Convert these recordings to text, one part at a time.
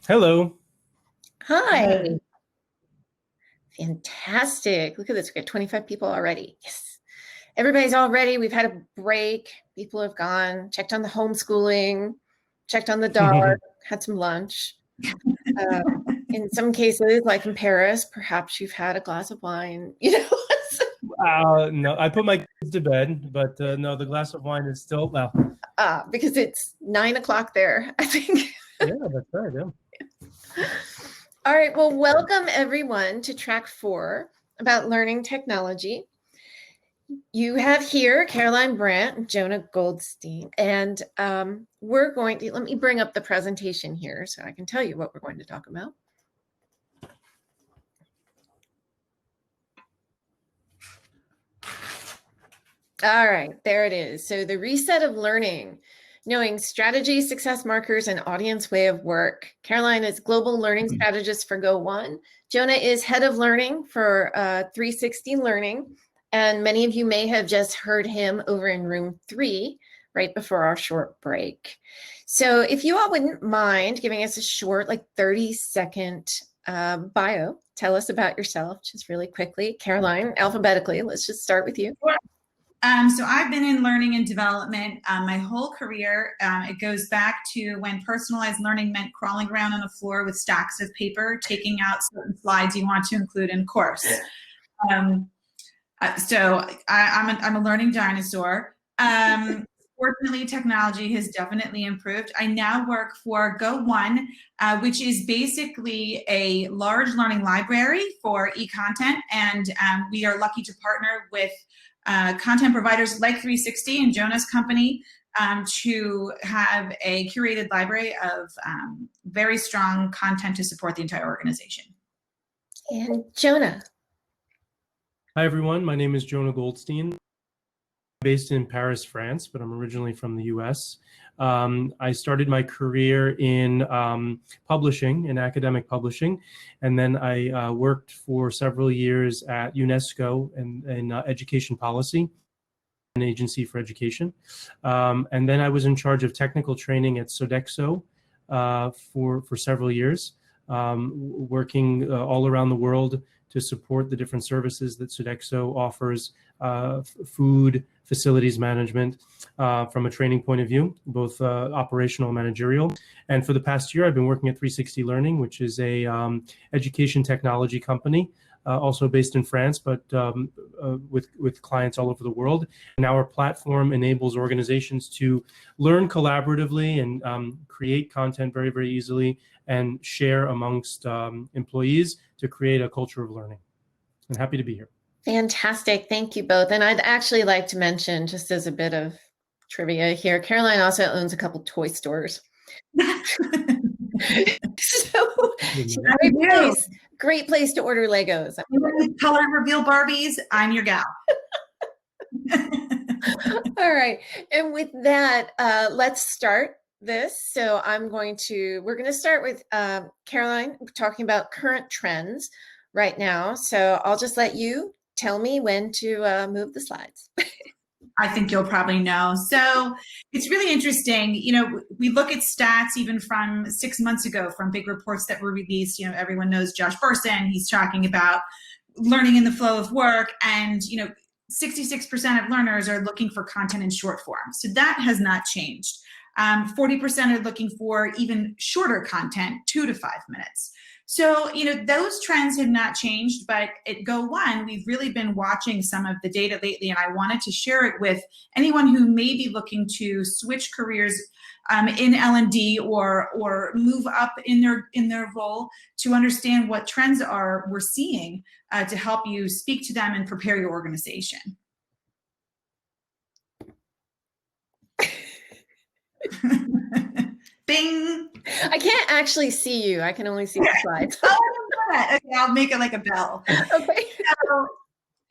Hello. Hi. Fantastic. Look at this. We got 25 people already. Yes. Everybody's all ready. We've had a break. People have gone, checked on the homeschooling, checked on the dog, had some lunch. In some cases, like in Paris, perhaps you've had a glass of wine, No, I put my kids to bed, but no, the glass of wine is still, well. Because it's 9 o'clock there, I think. Yeah, that's right. Yeah. All right. Well, welcome everyone to track 4 about learning technology. You have here Caroline Brant and Jonah Goldstein, and we're going to, let me bring up the presentation here so I can tell you what we're going to talk about. All right, there it is. So the reset of learning, knowing strategy, success markers, and audience way of work. Caroline is global learning strategist for Go1. Jonah is head of learning for 360 Learning. And many of you may have just heard him over in room 3 right before our short break. So if you all wouldn't mind giving us a short, like 30-second bio, tell us about yourself just really quickly. Caroline, alphabetically, let's just start with you. So I've been in learning and development my whole career. It goes back to when personalized learning meant crawling around on the floor with stacks of paper, taking out certain slides you want to include in course. So I'm a learning dinosaur. Fortunately, technology has definitely improved. I now work for Go1, which is basically a large learning library for e-content, and we are lucky to partner with content providers like 360 and Jonah's company to have a curated library of very strong content to support the entire organization. And Jonah. Hi, everyone. My name is Jonah Goldstein. I'm based in Paris, France, but I'm originally from the US. I started my career in publishing, in academic publishing, and then I worked for several years at UNESCO in education policy, an agency for education. And then I was in charge of technical training at Sodexo for several years, working all around the world to support the different services that Sodexo offers, food, facilities management, from a training point of view, both operational and managerial. And for the past year, I've been working at 360 Learning, which is a education technology company, also based in France, but with clients all over the world. And our platform enables organizations to learn collaboratively and create content very, very easily and share amongst employees to create a culture of learning. I'm happy to be here. Fantastic. Thank you both. And I'd actually like to mention, just as a bit of trivia here, Caroline also owns a couple toy stores. So great place to order Legos. Color reveal Barbies, I'm your gal. All right. And with that, let's start this. So we're going to start with Caroline talking about current trends right now. So I'll just let you tell me when to move the slides. I think you'll probably know. So it's really interesting. We look at stats even from 6 months ago from big reports that were released. Everyone knows Josh Bersin. He's talking about learning in the flow of work, and 66% of learners are looking for content in short form. So that has not changed. 40% are looking for even shorter content, 2 to 5 minutes. So, those trends have not changed, but at Go1, we've really been watching some of the data lately, and I wanted to share it with anyone who may be looking to switch careers in L&D or move up in their role, to understand what trends we're seeing to help you speak to them and prepare your organization. Bing! I can't actually see you. I can only see the slides. Okay, I'll make it like a bell. Okay.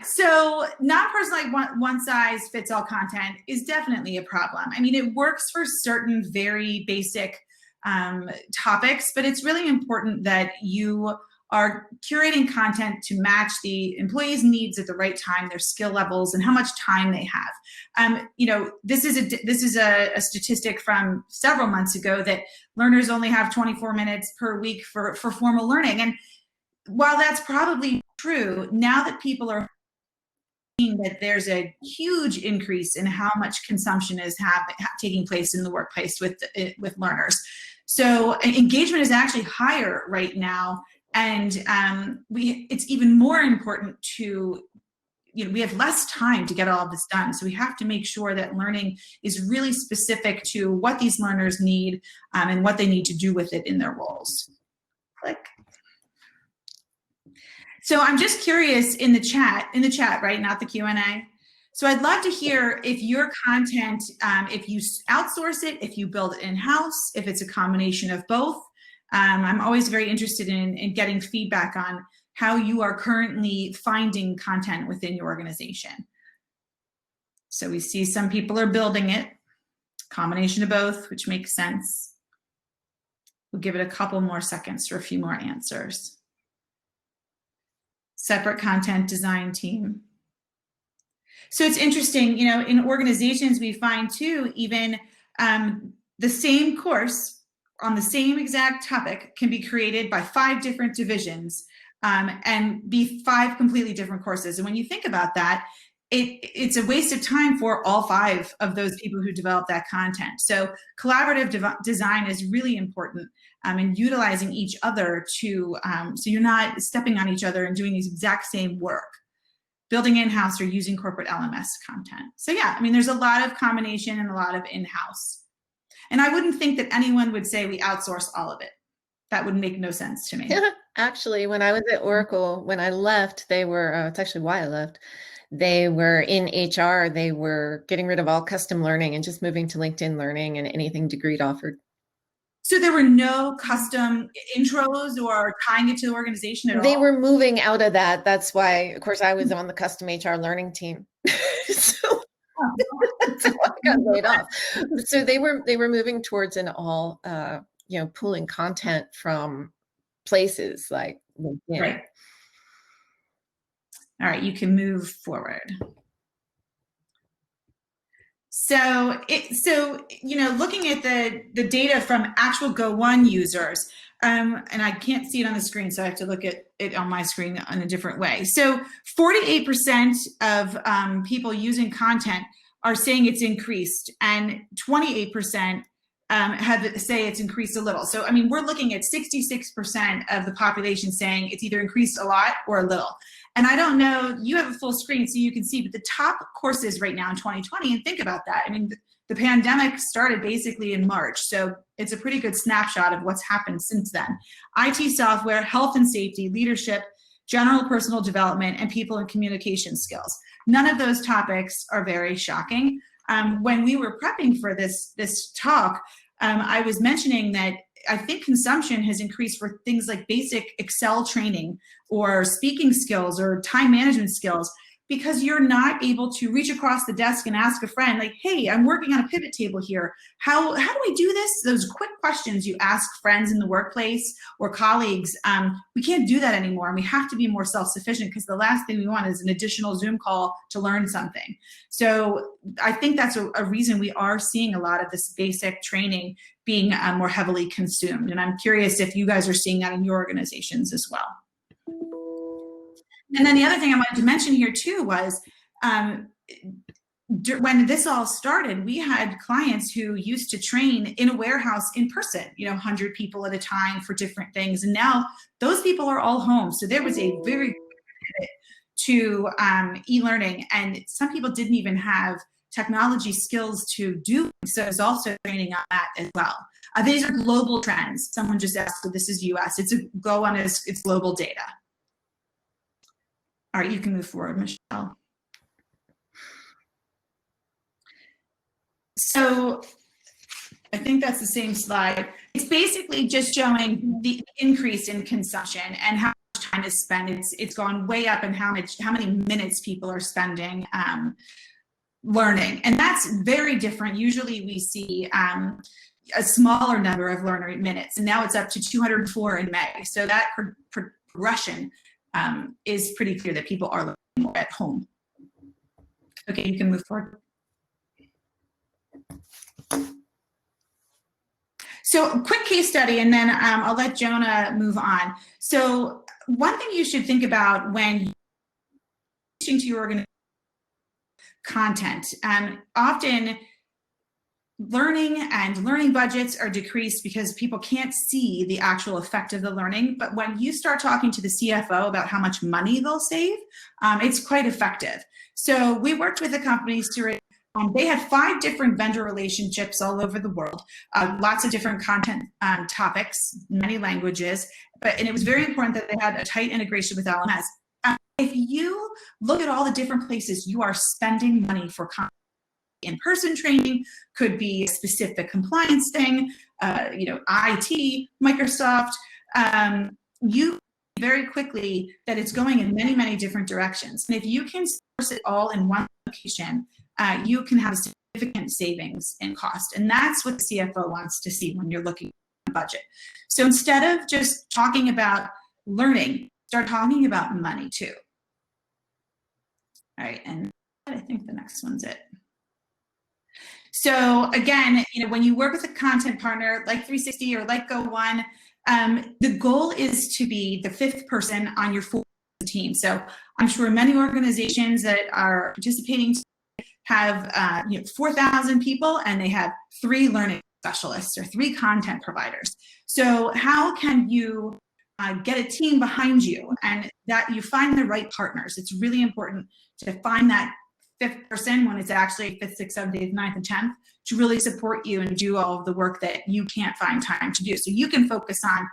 So non-personalized one-size-fits-all content is definitely a problem. I mean, it works for certain very basic topics, but it's really important that you are curating content to match the employees' needs at the right time, their skill levels, and how much time they have. This is a statistic from several months ago that learners only have 24 minutes per week for formal learning. And while that's probably true, now that people are seeing that there's a huge increase in how much consumption is taking place in the workplace with learners. So engagement is actually higher right now, and it's even more important to, we have less time to get all of this done. So we have to make sure that learning is really specific to what these learners need and what they need to do with it in their roles. Click. So I'm just curious in the chat, right? Not the Q&A. So I'd love to hear if your content, if you outsource it, if you build it in-house, if it's a combination of both. I'm always very interested in getting feedback on how you are currently finding content within your organization. So we see some people are building it, combination of both, which makes sense. We'll give it a couple more seconds for a few more answers. Separate content design team. So it's interesting, in organizations we find too, even the same course on the same exact topic can be created by 5 different divisions and be 5 completely different courses. And when you think about that, it's a waste of time for all 5 of those people who develop that content. So collaborative design is really important and utilizing each other to, so you're not stepping on each other and doing these exact same work. Building in-house or using corporate LMS content. So yeah, there's a lot of combination and a lot of in-house. And I wouldn't think that anyone would say we outsource all of it. That would make no sense to me. Actually, when I was at Oracle, when I left, they were, it's actually why I left, they were in HR, they were getting rid of all custom learning and just moving to LinkedIn Learning and anything Degreed offered. So there were no custom intros or tying it to the organization at all? They were moving out of that. That's why, of course, I was on the custom HR learning team. So that's why I got laid off. So they were moving towards an all, pulling content from places like LinkedIn. Right. All right, you can move forward. So, looking at the data from actual Go1 users, and I can't see it on the screen, so I have to look at it on my screen in a different way. So 48% of people using content are saying it's increased, and 28% say it's increased a little. So, we're looking at 66% of the population saying it's either increased a lot or a little. And I don't know, you have a full screen so you can see, but the top courses right now in 2020, and think about that. The pandemic started basically in March, so it's a pretty good snapshot of what's happened since then. IT software, health and safety, leadership, general personal development, and people and communication skills. None of those topics are very shocking. When we were prepping for this talk, I was mentioning that I think consumption has increased for things like basic Excel training or speaking skills or time management skills, because you're not able to reach across the desk and ask a friend like, hey, I'm working on a pivot table here. How do I do this? Those quick questions you ask friends in the workplace or colleagues, we can't do that anymore. And we have to be more self-sufficient, because the last thing we want is an additional Zoom call to learn something. So I think that's a reason we are seeing a lot of this basic training being more heavily consumed. And I'm curious if you guys are seeing that in your organizations as well. And then the other thing I wanted to mention here too was when this all started, we had clients who used to train in a warehouse in person, 100 people at a time for different things. And now those people are all home. So there was a very pivot to e-learning, and some people didn't even have technology skills to do. So there's also training on that as well. These are global trends. Someone just asked, so this is US. It's global data. All right, you can move forward, Michelle. So I think that's the same slide. It's basically just showing the increase in consumption and how much time is spent. It's gone way up in how many minutes people are spending learning. And that's very different. Usually we see a smaller number of learner minutes, and now it's up to 204 in May. So that progression is pretty clear that people are learning more at home. Okay, you can move forward. So quick case study, and then I'll let Jonah move on. So one thing you should think about when teaching to your organization content, often learning budgets are decreased because people can't see the actual effect of the learning. But when you start talking to the CFO about how much money they'll save, it's quite effective. So we worked with a company, Stuart. They had 5 different vendor relationships all over the world, lots of different content topics, many languages, and it was very important that they had a tight integration with LMS. If you look at all the different places you are spending money for content, in-person training, could be a specific compliance thing, IT, Microsoft, you very quickly that it's going in many, many different directions. And if you can source it all in one location, you can have significant savings in cost. And that's what the CFO wants to see when you're looking at a budget. So instead of just talking about learning, start talking about money too. All right, and I think the next one's it. So again, when you work with a content partner like 360 or like Go1, the goal is to be the 5th person on your full team. So I'm sure many organizations that are participating have 4,000 people, and they have 3 learning specialists or 3 content providers. So how can you get a team behind you, and that you find the right partners? It's really important to find that 5th person when it's actually 5th, 6th, 7th, 8th, 9th, and 10th to really support you and do all of the work that you can't find time to do. So you can focus on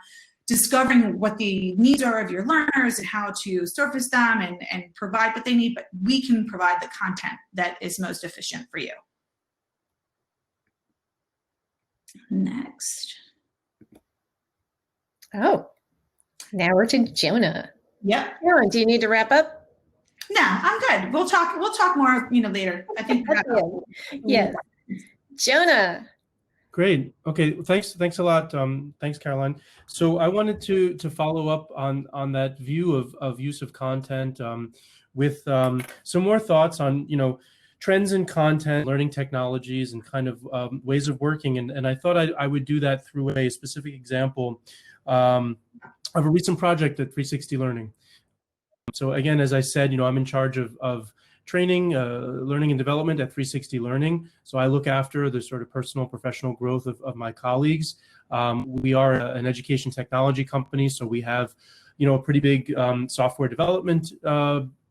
discovering what the needs are of your learners and how to surface them and provide what they need, but we can provide the content that is most efficient for you. Next. Oh, now we're to Jonah. Yep. Jonah, do you need to wrap up? No, I'm good. We'll talk more, later. I think. Yes. Jonah. Great. Okay. Thanks a lot. Thanks, Caroline. So I wanted to follow up on that view of use of content with some more thoughts on trends in content, learning technologies, and kind of ways of working. And I thought I would do that through a specific example of a recent project at 360 Learning. So again, as I said, I'm in charge of training, learning and development at 360 Learning. So I look after the sort of personal, professional growth of my colleagues. We are an education technology company, so we have, a pretty big software development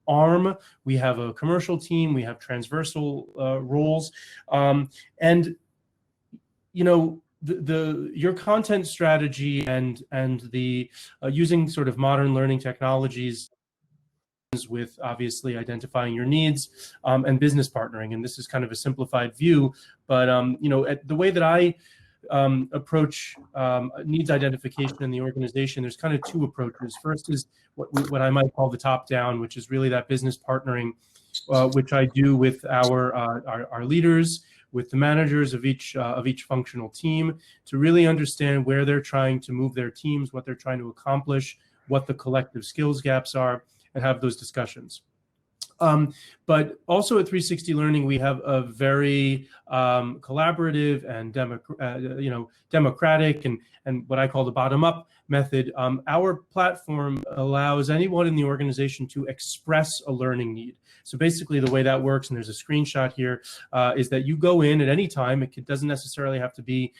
arm. We have a commercial team. We have transversal roles, and your content strategy and the using sort of modern learning technologies with obviously identifying your needs and business partnering. And this is kind of a simplified view, but the way that I approach needs identification in the organization, there's kind of 2 approaches. First is what I might call the top down, which is really that business partnering, which I do with our leaders, with the managers of each functional team, to really understand where they're trying to move their teams, what they're trying to accomplish, what the collective skills gaps are, and have those discussions. But also at 360 Learning, we have a very collaborative and democratic and what I call the bottom-up method. Our platform allows anyone in the organization to express a learning need. So basically the way that works, and there's a screenshot here, is that you go in at any time. It doesn't necessarily have to be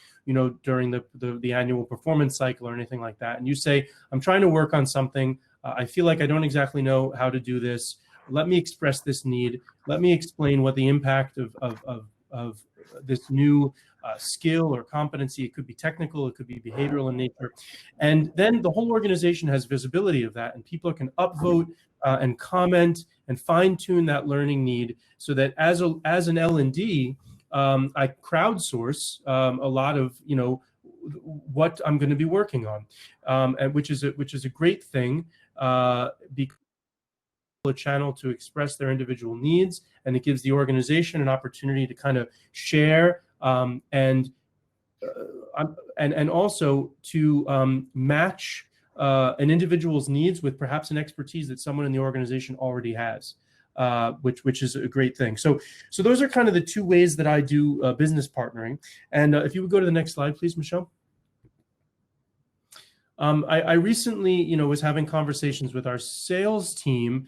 during the annual performance cycle or anything like that. And you say, I'm trying to work on something. I feel like I don't exactly know how to do this. Let me express this need. Let me explain what the impact of this new skill or competency. It could be technical, it could be behavioral in nature. And then the whole organization has visibility of that, and people can upvote and comment and fine tune that learning need, so that as an L&D, I crowdsource a lot of what I'm going to be working on, and which is a great thing, because a channel to express their individual needs, and it gives the organization an opportunity to kind of share and also to match an individual's needs with perhaps an expertise that someone in the organization already has, which is a great thing. So those are kind of the two ways that I do business partnering. And if you would go to the next slide, please, Michelle. I recently, was having conversations with our sales team,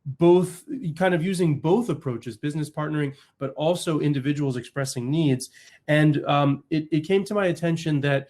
both kind of using both approaches, business partnering, but also individuals expressing needs. And it came to my attention that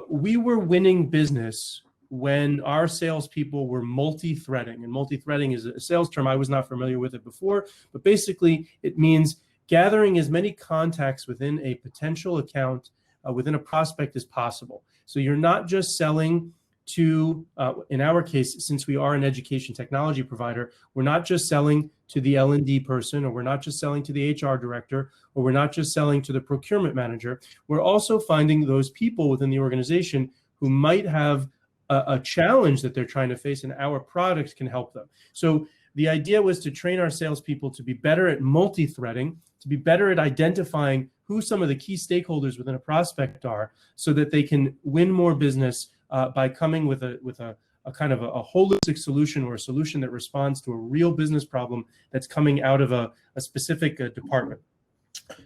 we were winning business when our salespeople were multi-threading. And multi-threading is a sales term. I was not familiar with it before, but basically it means gathering as many contacts within a potential account, within a prospect as possible. So you're not just selling to, in our case, since we are an education technology provider, we're not just selling to the L&D person, or we're not just selling to the HR director, or we're not just selling to the procurement manager. We're also finding those people within the organization who might have a challenge that they're trying to face, and our products can help them. So the idea was to train our salespeople to be better at multi-threading, to be better at identifying who some of the key stakeholders within a prospect are, so that they can win more business by coming with a kind of a holistic solution, or a solution that responds to a real business problem that's coming out of a specific department.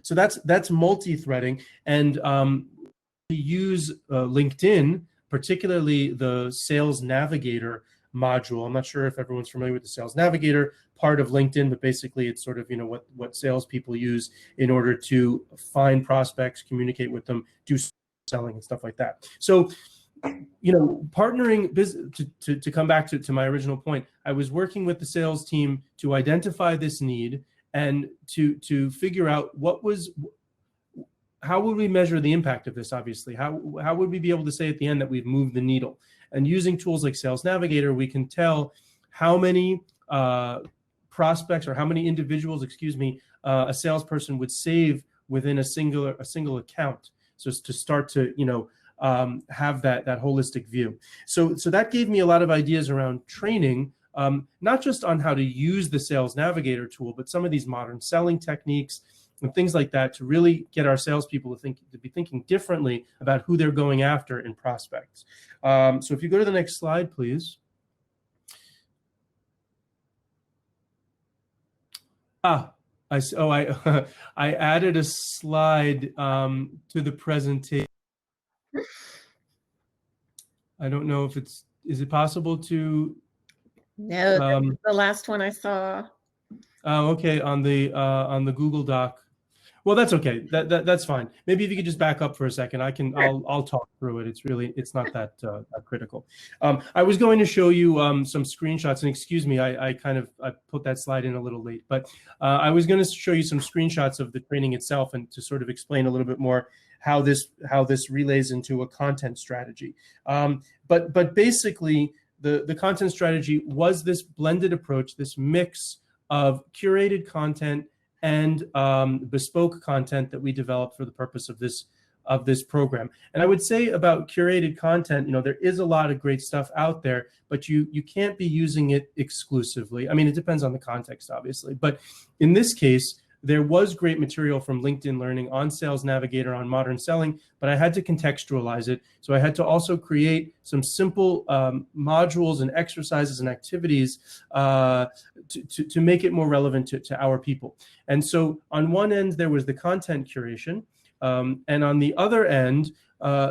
So that's multi-threading, and we use LinkedIn, particularly the Sales Navigator module. I'm not sure if everyone's familiar with the Sales Navigator part of LinkedIn, but basically it's sort of, what salespeople use in order to find prospects, communicate with them, do selling and stuff like that. So, partnering to come back to my original point, I was working with the sales team to identify this need and to figure out how would we measure the impact of this, obviously? How would we be able to say at the end that we've moved the needle? And using tools like Sales Navigator, we can tell how many prospects, or how many individuals, a salesperson would save within a single account. So to start to, have that holistic view. So that gave me a lot of ideas around training, not just on how to use the Sales Navigator tool, but some of these modern selling techniques and things like that, to really get our salespeople to be thinking differently about who they're going after in prospects. So if you go to the next slide, please. I added a slide to the presentation. I don't know if is it possible to? No, that's the last one I saw. Oh, okay, on the Google Doc. Well, that's okay. That's fine. Maybe if you could just back up for a second, I'll talk through it. It's not that critical. I was going to show you some screenshots, and excuse me, I put that slide in a little late, but I was going to show you some screenshots of the training itself, and to sort of explain a little bit more how this relays into a content strategy. But basically, the content strategy was this blended approach, this mix of curated content and bespoke content that we developed for the purpose of this program. And I would say about curated content, there is a lot of great stuff out there, but you can't be using it exclusively. I mean, it depends on the context, obviously. But in this case, there was great material from LinkedIn Learning on Sales Navigator, on modern selling, but I had to contextualize it. So I had to also create some simple modules and exercises and activities to make it more relevant to our people. And so on one end, there was the content curation. And on the other end,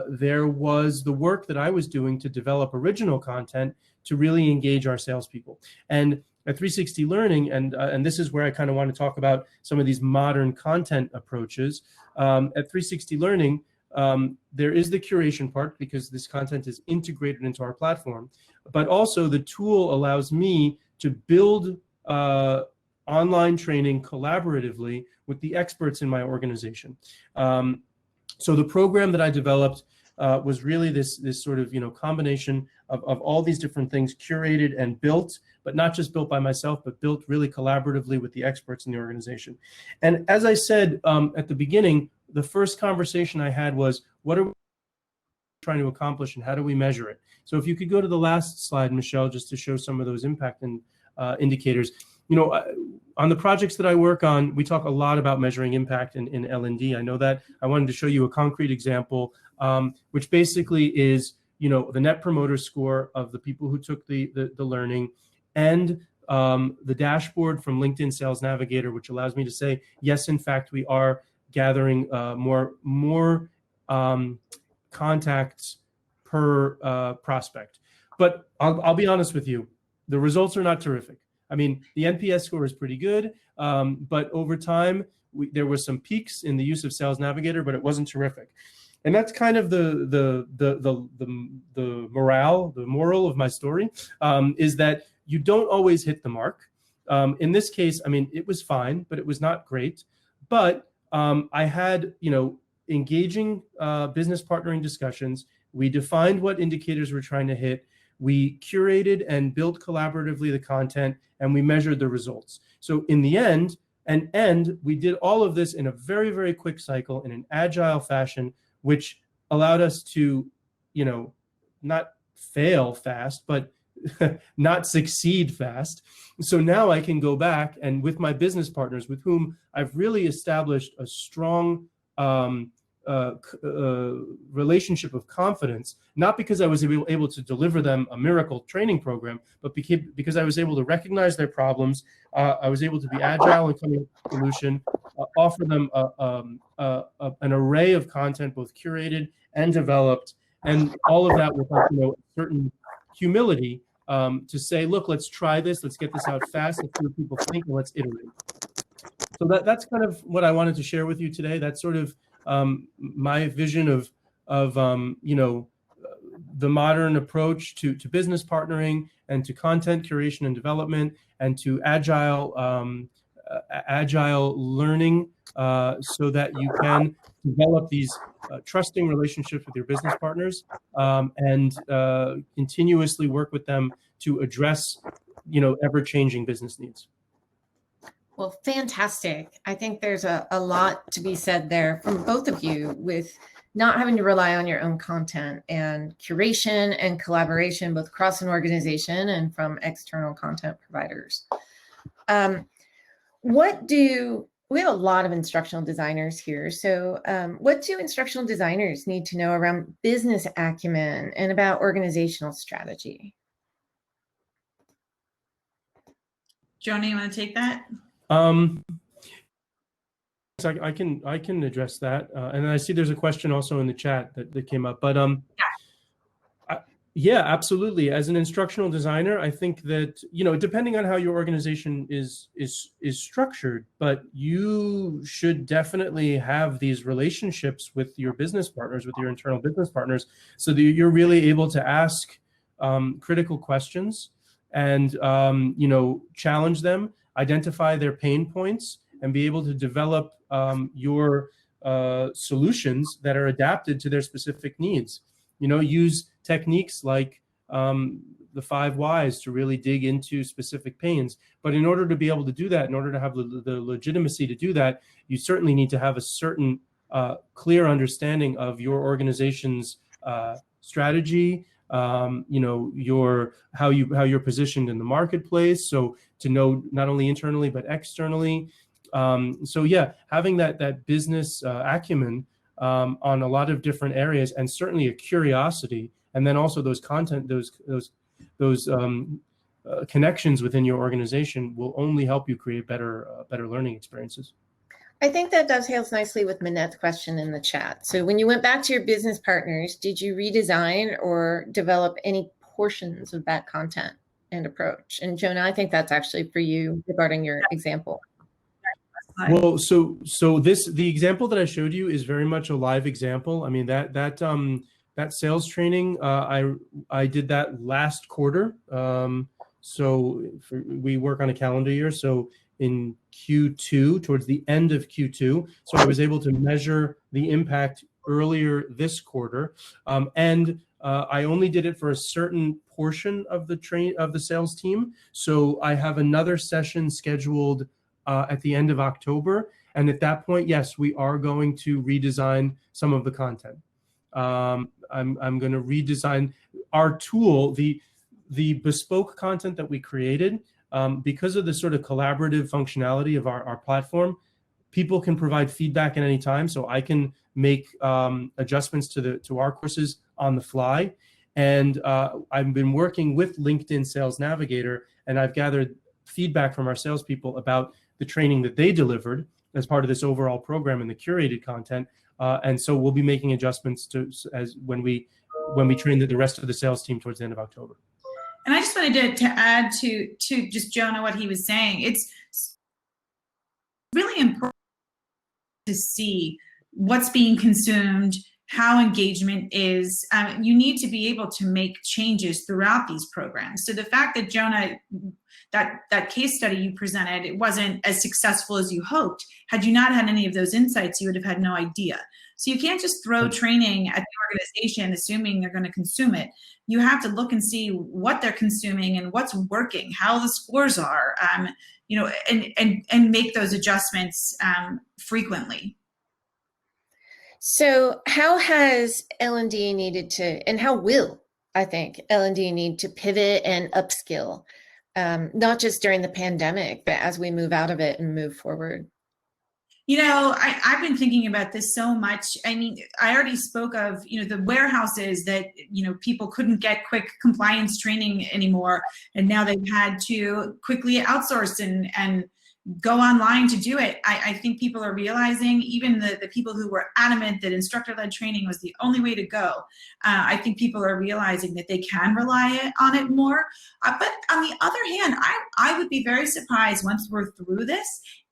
there was the work that I was doing to develop original content to really engage our salespeople. And at 360 Learning, and this is where I kind of want to talk about some of these modern content approaches. At 360 Learning, there is the curation part, because this content is integrated into our platform, but also the tool allows me to build online training collaboratively with the experts in my organization. So the program that I developed was really this sort of combination of all these different things, curated and built, but not just built by myself, but built really collaboratively with the experts in the organization. And as I said at the beginning, the first conversation I had was, what are we trying to accomplish and how do we measure it? So if you could go to the last slide, Michelle, just to show some of those impact and indicators. On the projects that I work on, we talk a lot about measuring impact in L&D. I know that. I wanted to show you a concrete example, which basically is, the Net Promoter Score of the people who took the learning, and the dashboard from LinkedIn Sales Navigator, which allows me to say, yes, in fact, we are gathering more contacts per prospect. But I'll be honest with you, the results are not terrific. I mean, the NPS score is pretty good, but over time, there was some peaks in the use of Sales Navigator, but it wasn't terrific. And that's kind of the moral of my story, is that you don't always hit the mark. In this case, I mean, it was fine, but it was not great. But I had, engaging business partnering discussions. We defined what indicators we're trying to hit. We curated and built collaboratively the content, and we measured the results. So in the end, we did all of this in a very, very quick cycle in an agile fashion, which allowed us to, not fail fast, but not succeed fast. So now I can go back and with my business partners with whom I've really established a strong relationship of confidence, not because I was able to deliver them a miracle training program, but because I was able to recognize their problems. I was able to be agile and come up with a solution, offer them an array of content, both curated and developed, and all of that with a certain humility to say, look, let's try this, let's get this out fast, let's see what people think, and let's iterate. So that's kind of what I wanted to share with you today. That's sort of my vision of the modern approach to business partnering and to content curation and development and to agile learning, so that you can develop these trusting relationships with your business partners, and continuously work with them to address ever-changing business needs. Well, fantastic. I think there's a lot to be said there from both of you with not having to rely on your own content and curation and collaboration, both across an organization and from external content providers. We have a lot of instructional designers here. So what do instructional designers need to know around business acumen and about organizational strategy? Jonah, you want to take that? So I can address that, and I see there's a question also in the chat that came up. But yeah, absolutely. As an instructional designer, I think that depending on how your organization is structured, but you should definitely have these relationships with your business partners, with your internal business partners, so that you're really able to ask critical questions and challenge them, identify their pain points, and be able to develop your solutions that are adapted to their specific needs. Use techniques like the 5 whys to really dig into specific pains. But in order to be able to do that, in order to have the legitimacy to do that, you certainly need to have a certain clear understanding of your organization's strategy, how you're positioned in the marketplace. So to know not only internally but externally. So yeah, having that business acumen on a lot of different areas, and certainly a curiosity, and then also those connections within your organization will only help you create better learning experiences. I think that dovetails nicely with Manette's question in the chat. So when you went back to your business partners, did you redesign or develop any portions of that content and approach? And Jonah, I think that's actually for you regarding your example. Well, so the example that I showed you is very much a live example. I mean, that sales training, I did that last quarter. We work on a calendar year. So in Q2, towards the end of Q2, so I was able to measure the impact earlier this quarter, and I only did it for a certain portion of the sales team. So I have another session scheduled at the end of October, and at that point, yes, we are going to redesign some of the content. I'm going to redesign our tool, the bespoke content that we created. Because of the sort of collaborative functionality of our platform, people can provide feedback at any time. So I can make adjustments to our courses on the fly. And I've been working with LinkedIn Sales Navigator, and I've gathered feedback from our salespeople about the training that they delivered as part of this overall program and the curated content. And so we'll be making adjustments to as when we train the rest of the sales team towards the end of October. And I just wanted to add to just Jonah what he was saying. It's really important to see what's being consumed, how engagement is. You need to be able to make changes throughout these programs. So the fact that Jonah, that case study you presented, it wasn't as successful as you hoped. Had you not had any of those insights, you would have had no idea. So you can't just throw training at the organization assuming they're going to consume it. You have to look and see what they're consuming and what's working, how the scores are, and make those adjustments frequently. So how has L&D needed to, and how will, I think, L&D need to pivot and upskill, not just during the pandemic, but as we move out of it and move forward? I've been thinking about this so much. I mean, I already spoke of, the warehouses that, people couldn't get quick compliance training anymore. And now they've had to quickly outsource and go online to do it. I think people are realizing, even the people who were adamant that instructor-led training was the only way to go, I think people are realizing that they can rely on it more. But on the other hand, I would be very surprised once we're through this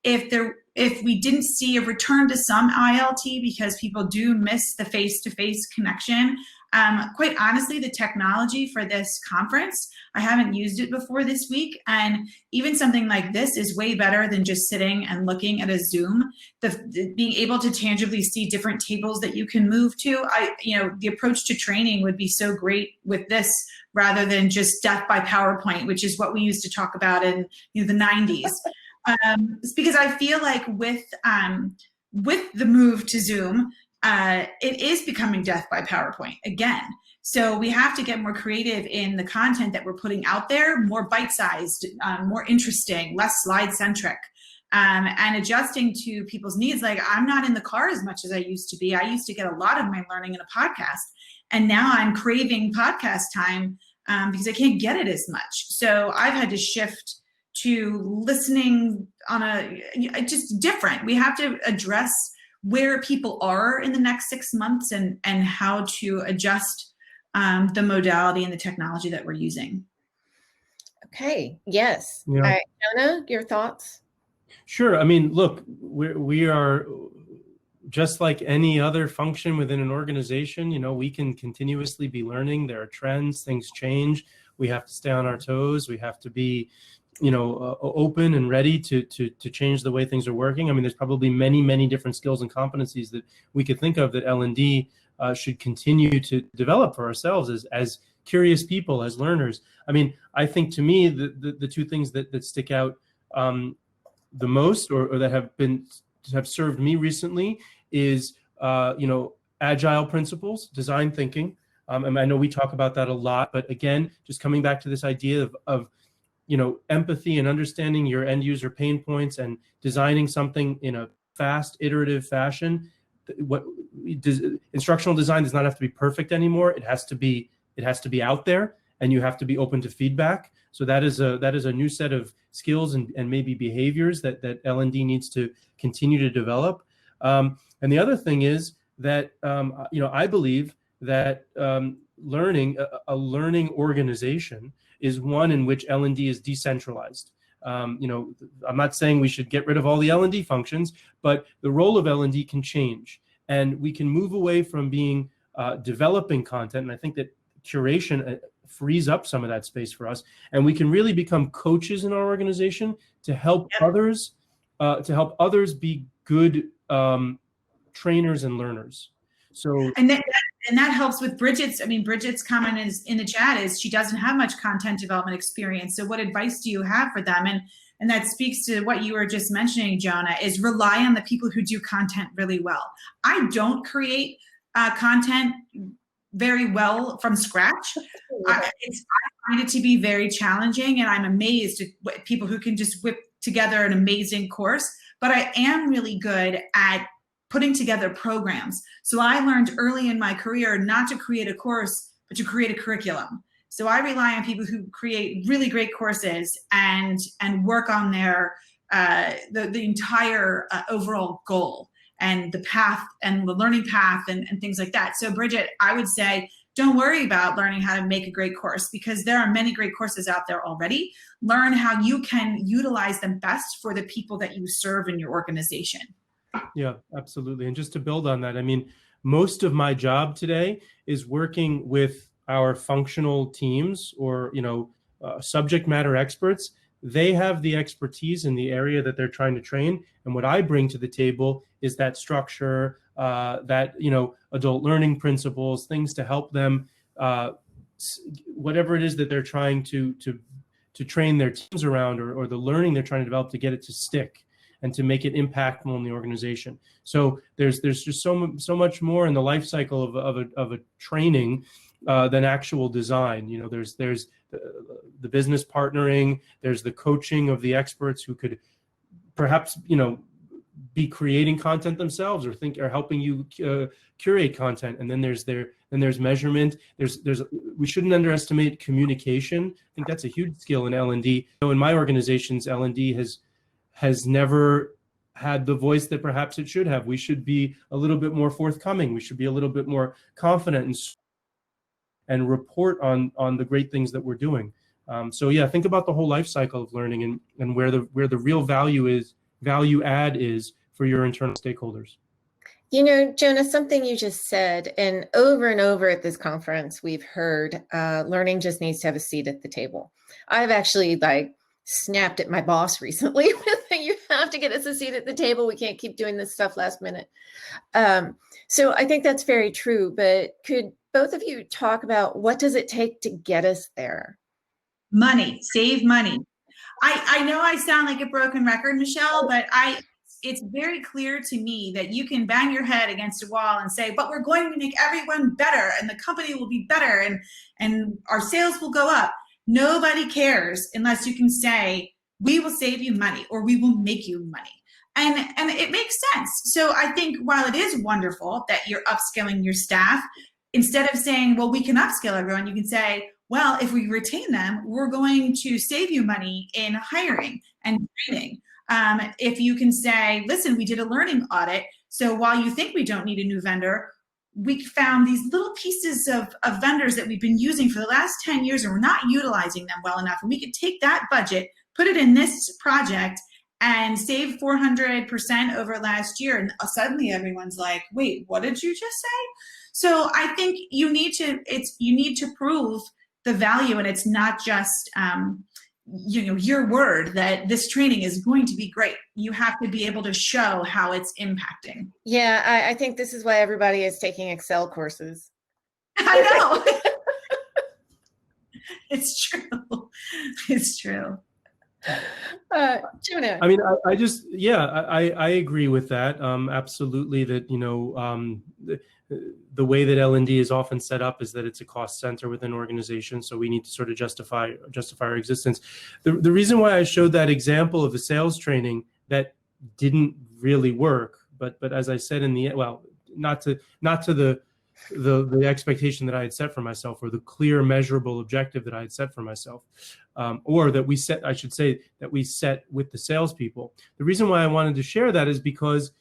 if we didn't see a return to some ILT, because people do miss the face-to-face connection. Quite honestly, the technology for this conference, I haven't used it before this week. And even something like this is way better than just sitting and looking at a Zoom. Being able to tangibly see different tables that you can move to, the approach to training would be so great with this rather than just death by PowerPoint, which is what we used to talk about in the 90s. It's because I feel like with the move to Zoom, it is becoming death by PowerPoint again. So we have to get more creative in the content that we're putting out there, more bite-sized, more interesting, less slide-centric, and adjusting to people's needs. Like, I'm not in the car as much as I used to be. I used to get a lot of my learning in a podcast, and now I'm craving podcast time because I can't get it as much. So I've had to shift to listening on just different. We have to address where people are in the next 6 months and how to adjust the modality and the technology that we're using. Okay. Yes. Yeah. All right, Jonah, your thoughts? Sure. I mean, look, we are just like any other function within an organization. We can continuously be learning. There are trends, things change. We have to stay on our toes. We have to be open and ready to change the way things are working. I mean, there's probably many different skills and competencies that we could think of that L&D should continue to develop for ourselves as curious people, as learners. I mean, I think to me, the two things that stick out the most or that have served me recently is, agile principles, design thinking. And I know we talk about that a lot, but again, just coming back to this idea of empathy and understanding your end user pain points and designing something in a fast, iterative fashion. Instructional design does not have to be perfect anymore. It has to be out there, and you have to be open to feedback. So that is a new set of skills and maybe behaviors that L&D needs to continue to develop. And the other thing is that I believe that learning a learning organization is one in which L&D is decentralized. I'm not saying we should get rid of all the L&D functions, but the role of L&D can change, and we can move away from being developing content. And I think that curation frees up some of that space for us, and we can really become coaches in our organization to help others be good trainers and learners. So and that helps with Bridget's. I mean, Bridget's comment is in the chat is she doesn't have much content development experience. So what advice do you have for them? And that speaks to what you were just mentioning, Jonah, is rely on the people who do content really well. I don't create content very well from scratch. I find it to be very challenging, and I'm amazed at people who can just whip together an amazing course. But I am really good at putting together programs. So I learned early in my career not to create a course, but to create a curriculum. So I rely on people who create really great courses and work on their the entire overall goal and the path and the learning path and things like that. So Bridget, I would say, don't worry about learning how to make a great course, because there are many great courses out there already. Learn how you can utilize them best for the people that you serve in your organization. Yeah, absolutely. And just to build on that, I mean, most of my job today is working with our functional teams or, subject matter experts. They have the expertise in the area that they're trying to train. And what I bring to the table is that structure, that, adult learning principles, things to help them, whatever it is that they're trying to train their teams around, or the learning they're trying to develop, to get it to stick and to make it impactful in the organization. So there's just so much more in the life cycle of a training than actual design. There's the business partnering, there's the coaching of the experts who could perhaps, be creating content themselves or helping you curate content. And then there's measurement. We shouldn't underestimate communication. I think that's a huge skill in L&D. In my organizations, L&D has never had the voice that perhaps it should have. We should be a little bit more forthcoming. We should be a little bit more confident and report on the great things that we're doing. So yeah, think about the whole life cycle of learning and where the real value add is for your internal stakeholders. Jonah, something you just said, and over at this conference, we've heard learning just needs to have a seat at the table. I've actually snapped at my boss recently with you have to get us a seat at the table. We can't keep doing this stuff last minute. So I think that's very true, but could both of you talk about what does it take to get us there? Money, save money. I know I sound like a broken record, Michelle, but it's very clear to me that you can bang your head against a wall and say, but we're going to make everyone better and the company will be better and our sales will go up. Nobody cares unless you can say, we will save you money or we will make you money. And it makes sense. So I think while it is wonderful that you're upskilling your staff, instead of saying, well, we can upskill everyone, you can say, well, if we retain them, we're going to save you money in hiring and training. If you can say, listen, we did a learning audit. So while you think we don't need a new vendor, we found these little pieces of vendors that we've been using for the last 10 years and we're not utilizing them well enough. And we could take that budget, put it in this project and save 400% over last year. And suddenly everyone's like, wait, what did you just say? So I think you need to prove the value, and it's not just your word that this training is going to be great. You have to be able to show how it's impacting. Yeah, I think this is why everybody is taking Excel courses. I know. It's true. It's true. Jonah. I mean, I agree with that. Absolutely, that the way that L&D is often set up is that it's a cost center within organizations, so we need to sort of justify our existence. The reason why I showed that example of the sales training that didn't really work, but as I said not to the expectation that I had set for myself, or the clear measurable objective that I had set for myself, or that we set with the salespeople. The reason why I wanted to share that is because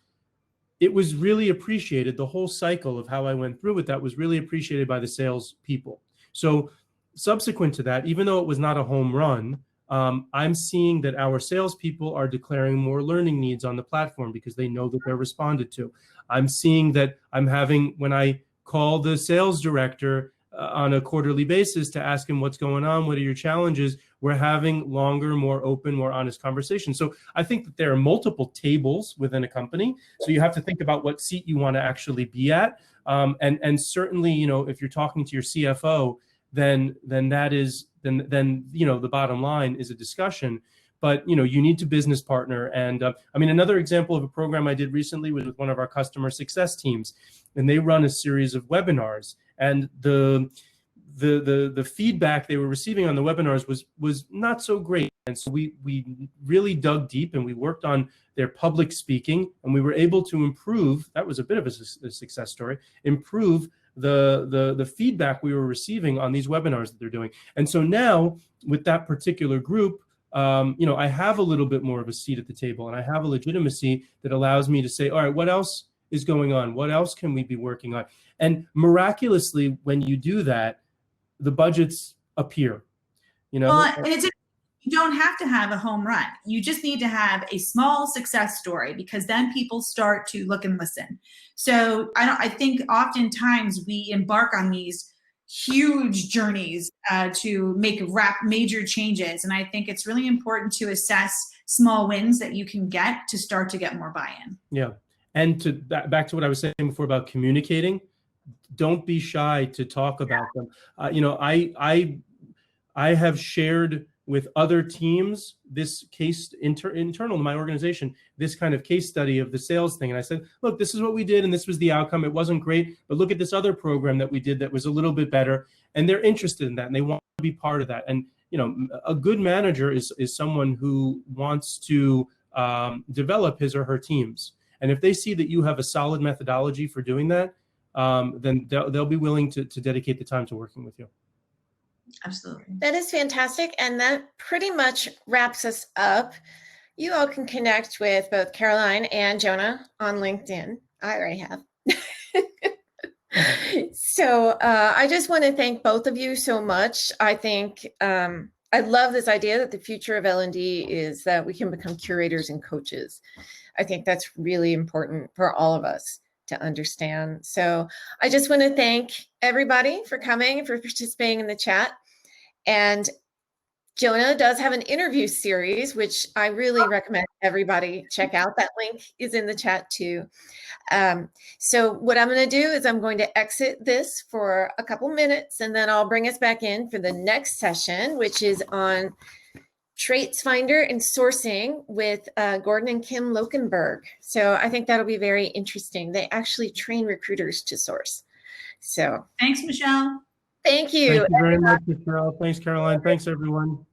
it was really appreciated. The whole cycle of how I went through with that was really appreciated by the salespeople. So subsequent to that, even though it was not a home run, I'm seeing that our salespeople are declaring more learning needs on the platform because they know that they're responded to. I'm seeing that when I call the sales director on a quarterly basis to ask him what's going on, what are your challenges, we're having longer, more open, more honest conversations. So I think that there are multiple tables within a company. So you have to think about what seat you want to actually be at. And certainly, if you're talking to your CFO, then the bottom line is a discussion. But you need to business partner. And another example of a program I did recently was with one of our customer success teams, and they run a series of webinars. And the the feedback they were receiving on the webinars was not so great. And so we really dug deep and we worked on their public speaking, and we were able to improve. That was a bit of a success story. Improve the feedback we were receiving on these webinars that they're doing. And so now with that particular group, I have a little bit more of a seat at the table, and I have a legitimacy that allows me to say, all right, what else is going on? What else can we be working on? And miraculously, when you do that, the budgets appear, Well, and you don't have to have a home run. You just need to have a small success story, because then people start to look and listen. So I think oftentimes we embark on these huge journeys to make major changes. And I think it's really important to assess small wins that you can get to start to get more buy-in. Yeah. And back to what I was saying before about communicating, don't be shy to talk about them. I have shared with other teams this case internal to my organization, this kind of case study of the sales thing. And I said, look, this is what we did and this was the outcome. It wasn't great, but look at this other program that we did that was a little bit better. And they're interested in that and they want to be part of that. And a good manager is someone who wants to develop his or her teams. And if they see that you have a solid methodology for doing that, then they'll be willing to dedicate the time to working with you. Absolutely. That is fantastic. And that pretty much wraps us up. You all can connect with both Caroline and Jonah on LinkedIn. I already have. So I just want to thank both of you so much. I think I love this idea that the future of L&D is that we can become curators and coaches. I think that's really important for all of us to understand. So I just want to thank everybody for coming, for participating in the chat. And Jonah does have an interview series, which I really recommend everybody check out. That link is in the chat too. So what I'm going to do is I'm going to exit this for a couple minutes, and then I'll bring us back in for the next session, which is on Traits Finder and Sourcing with Gordon and Kim Lokenberg. So I think that'll be very interesting. They actually train recruiters to source. So thanks, Michelle. Thank you. Thank you very much, Michelle. Thanks, Caroline. Thanks, everyone.